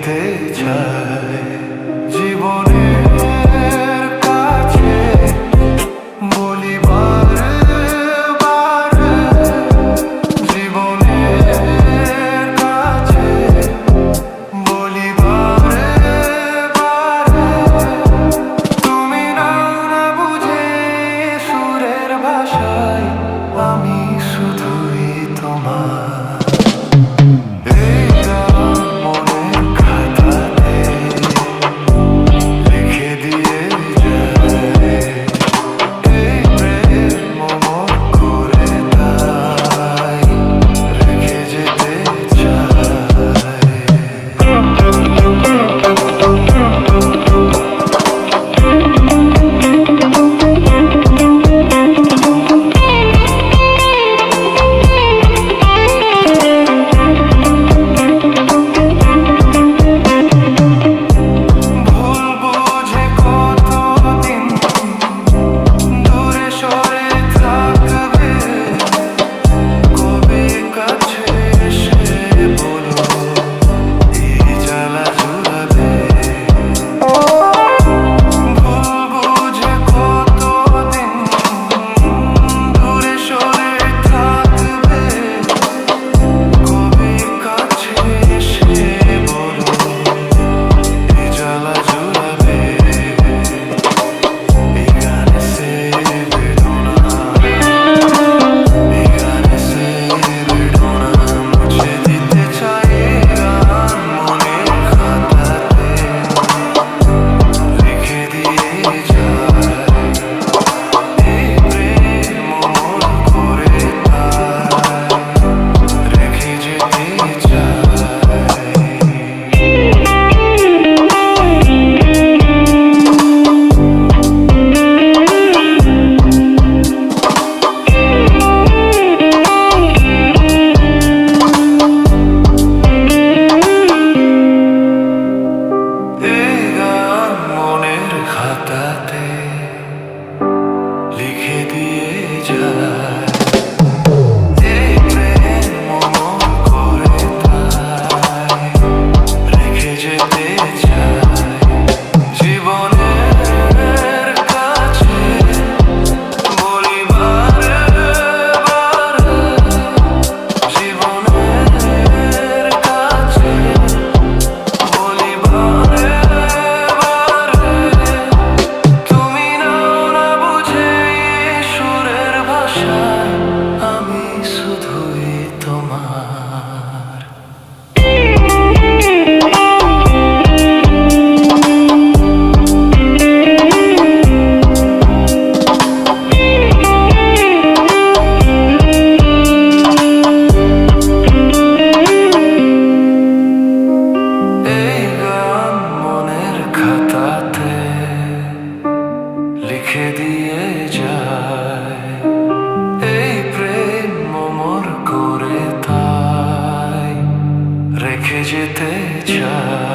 যেতে চাই জীবনের কাছে বলি বারে বারে, জীবনের কাছে বলি বারে বারে, তুমি নাও না বুঝে সুরের ভাষায় আমি শুধুই তোমার। লিখে দিয়ে যায় এই প্রেম মন করে তাই রেখে যেতে চাই জীবনের কাছে বলি বারে বারে, জীবনের কাছে বলি বারে বারে, তুমি নাও না বুঝে সুরের ভাষায় আমি শুধুই তোমার। এই গান মনের খাতাতে লিখে দিয়ে যায় এই প্রেম মমর করে তাই রেখে যেতে চায়।